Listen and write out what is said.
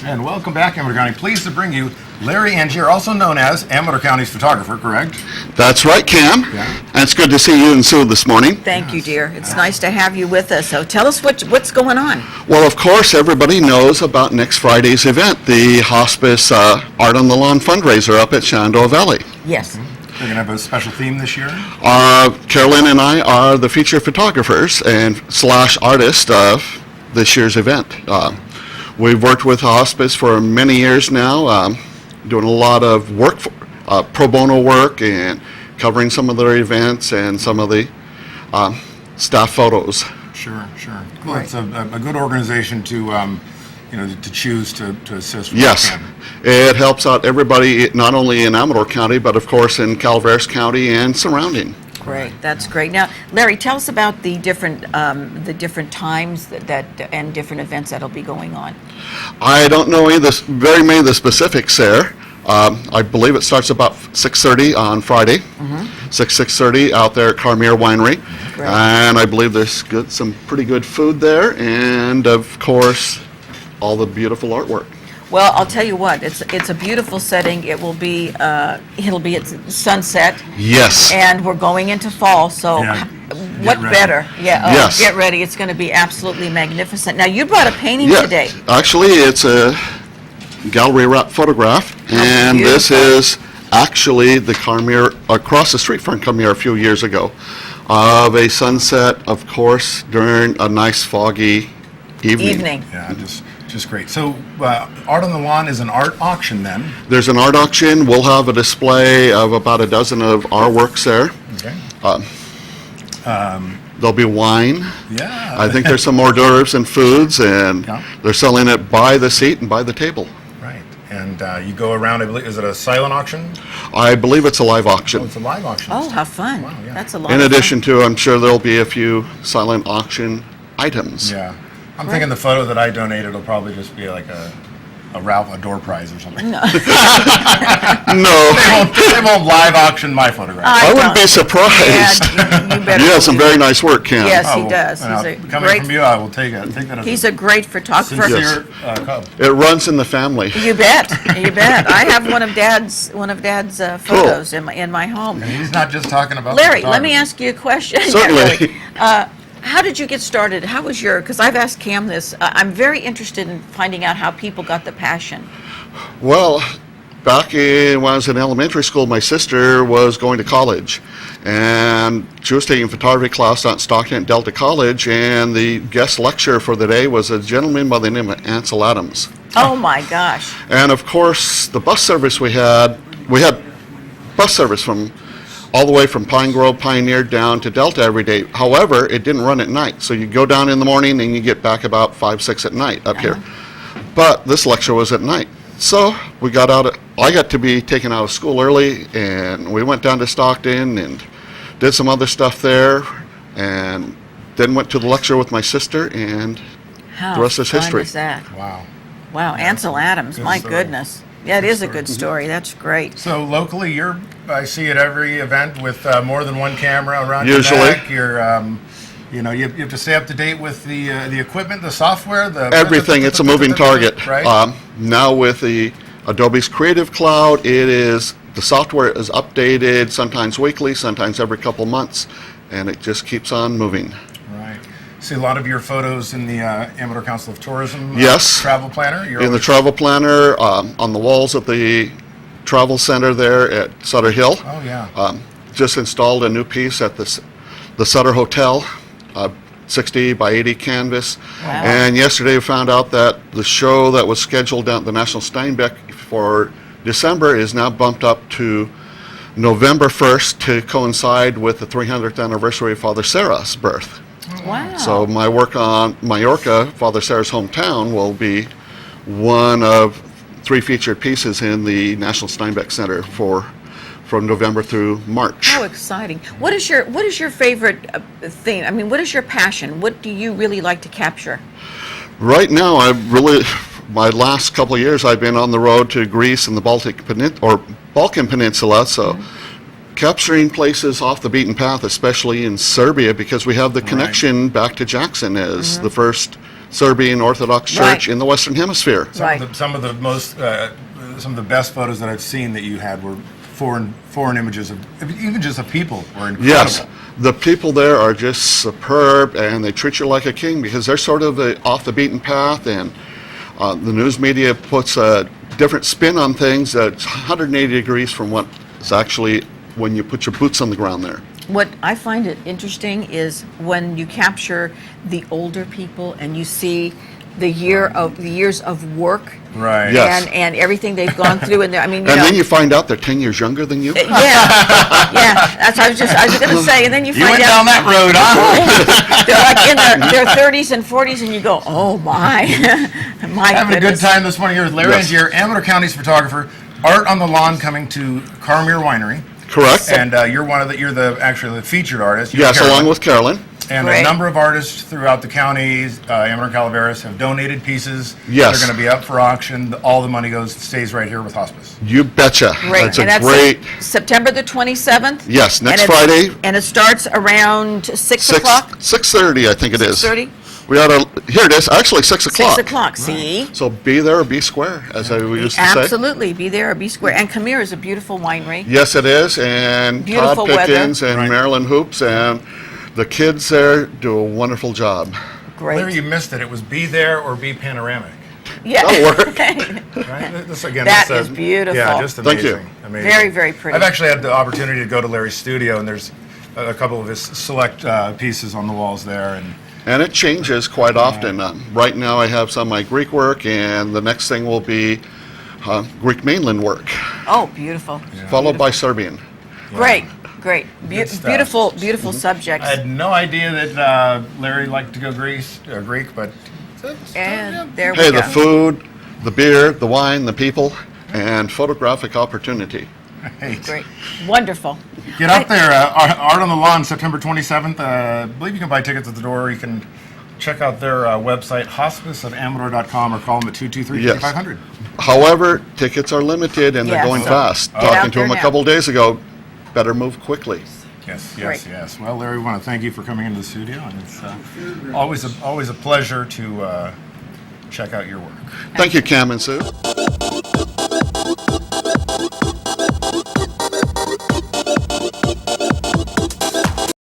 And welcome back, Amador County. Pleased to bring you Larry Angiers, also known as Amador County's photographer, correct? That's right, Cam. Yeah. And it's good to see you and Sue this morning. Thank you, dear. It's nice to have you with us. So tell us what's going on. Well, of course, everybody knows about next Friday's event, the Hospice Art on the Lawn fundraiser up at Shenandoah Valley. Yes. They're going to have a special theme this year? Carolyn and I are the featured photographers and / artists of this year's event. We've worked with Hospice for many years now, doing a lot of work, pro bono work, and covering some of their events and some of the staff photos. Sure. Well, it's a good organization to, to choose to assist with. Yes, it helps out everybody, not only in Amador County, but of course in Calaveras County and surrounding. Great, that's great. Now, Larry, tell us about the different times that and different events that'll be going on. I don't know very many of the specifics there. I believe it starts about 6:30 on Friday, 6:30 out there at Carmier Winery. Great. And I believe there's some pretty good food there, and of course, all the beautiful artwork. Well, I'll tell you what, it's a beautiful setting. It'll be at sunset. Yes. And we're going into fall, so Yeah. what ready. better? Yeah. Yes. Get ready. It's going to be absolutely magnificent. Now, you brought a painting Yeah, today. actually, it's a gallery wrap photograph, and this beautiful. is actually the Carmier, across the street from Carmier a few years ago, of a sunset, of course, during a nice foggy evening. Yeah, just great. So, Art on the Lawn is an art auction then? There's an art auction. We'll have a display of about a dozen of our works there. Okay. There'll be wine. Yeah. I think there's some hors d'oeuvres and foods, and Yeah. they're selling it by the seat and by the table. Right. And you go around, I believe, is it a silent auction? I believe it's a live Oh, auction. it's a live auction. Oh, how fun. Wow, yeah. That's a lot In of addition to, I'm sure there'll be a few silent auction items. Yeah. I'm thinking the photo that I donated will probably just be like a Ralph, a door prize or something. No, They won't live auction my photograph. I wouldn't be Yeah, surprised. you better You have some believe very it. nice work, Cam. Yes, Oh, he does. well, He's a coming great. from you, I will take that as He's a great photographer. sincere cub. It runs in the family. You bet. You bet. I have one of Dad's photos in my home. And he's not just talking about Larry, let me photography. ask you a question. Yeah, Certainly. really. How did you get started? How was because I've asked Cam this. I'm very interested in finding out how people got the passion. Well, when I was in elementary school, my sister was going to college, and she was taking photography class at Stockton at Delta College, and the guest lecturer for the day was a gentleman by the name of Ansel Adams. Oh my gosh. And of course, the bus service we had bus service from all the way from Pine Grove, Pioneer down to Delta every day. However, it didn't run at night, so you go down in the morning and you get back about 5, 6 at night up here. But this lecture was at night. So we got I got to be taken out of school early, and we went down to Stockton and did some other stuff there, and then went to the lecture with my sister, and How the rest is fun history. is that? Wow. Wow, Ansel Adams. Good My story. goodness. Yeah, it is a story. good story. That's great. So locally, I see at every event with more than one camera around Usually. your neck. You're, you have to stay up to date with the equipment, the software, Everything. It's a moving target. Right. Now with the Adobe's Creative Cloud, the software is updated sometimes weekly, sometimes every couple months, and it just keeps on moving. Right. See a lot of your photos in the Amador Council of Tourism Yes. travel planner. In the travel planner, on the walls of the travel center there at Sutter Hill. Oh yeah. Just installed a new piece at the Sutter Hotel, 60 by 80 canvas. Wow. And yesterday we found out that the show that was scheduled down at the National Steinbeck for December is now bumped up to November 1st to coincide with the 300th anniversary of Father Sarah's birth. Wow. So my work on Majorca, Father Sarah's hometown, will be one of 3 featured pieces in the National Steinbeck Center from November through March. How exciting. What is your favorite thing? I mean, what is your passion? What do you really like to capture? Right now, my last couple of years, I've been on the road to Greece and the Balkan Peninsula, so capturing places off the beaten path, especially in Serbia, because we have the connection back to Jackson as the first Serbian Orthodox Church Right. in the Western Hemisphere. Right. Some of the most, some of the best photos that I've seen that you had were foreign images of even just of people were incredible. Yes, the people there are just superb, and they treat you like a king because they're sort of off the beaten path, and the news media puts a different spin on things that's 180 degrees from what is actually when you put your boots on the ground there. What I find it interesting is when you capture the older people and you see the years of work. Right. Yes. And everything they've gone through, and I mean, And then you find out they're 10 years younger than you. yeah, that's what I was going to say, and then you You find went out down that road, huh? they're like in their 30s and 40s, and you go, oh my, my Having a good goodness. time this morning here with Larry Yes. Angiers, Amador County's photographer. Art on the Lawn coming to Carmere Winery. Correct. And you're actually the featured artist. You're Yes, Carolyn. along with Carolyn. And Great. a number of artists throughout the counties, Amador and Calaveras, have donated pieces. Yes. They're going to be up for auction. All the money stays right here with hospice. You betcha. Great, That's and a great. September the 27th. Yes, next And it's- Friday. And it starts around 6 o'clock. 6:30, I think it is. 6:30? We ought to. Here it is. Actually, 6 o'clock. 6 o'clock. See. So be there or be square, as we used to say. Absolutely, be there or be square. And Camille is a beautiful winery. Yes, it is. And Beautiful Todd weather. Pickens and Right. Marilyn Hoops and the kids there do a wonderful job. Great. Larry, you missed it. It was be there or be panoramic. Yeah. That'll work. Right? This, again, That this, is beautiful. Yeah, just Thank amazing. you. Amazing. Very, very pretty. I've actually had the opportunity to go to Larry's studio, and there's a couple of his select pieces on the walls there. And it changes quite often. Right now I have some of my Greek work, and the next thing will be Greek mainland work, Oh, beautiful. followed by Serbian. Great, great. Good stuff. Beautiful, beautiful subjects. I had no idea that Larry liked to go Greek, but And there we Hey, go. the food, the beer, the wine, the people, and photographic opportunity. hey, Great. Wonderful. get up there. Art on the Lawn, September 27th. I believe you can buy tickets at the door. You can check out their website, hospiceofamador.com, or call them at 223-5500. However, tickets are limited and they're Yes. going fast. Get Talking out to there them a now. couple days ago, better move quickly. Yes, Great. yes. Well, Larry, we want to thank you for coming into the studio, and it's always a pleasure to check out your work. Thank you, Cam and Sue.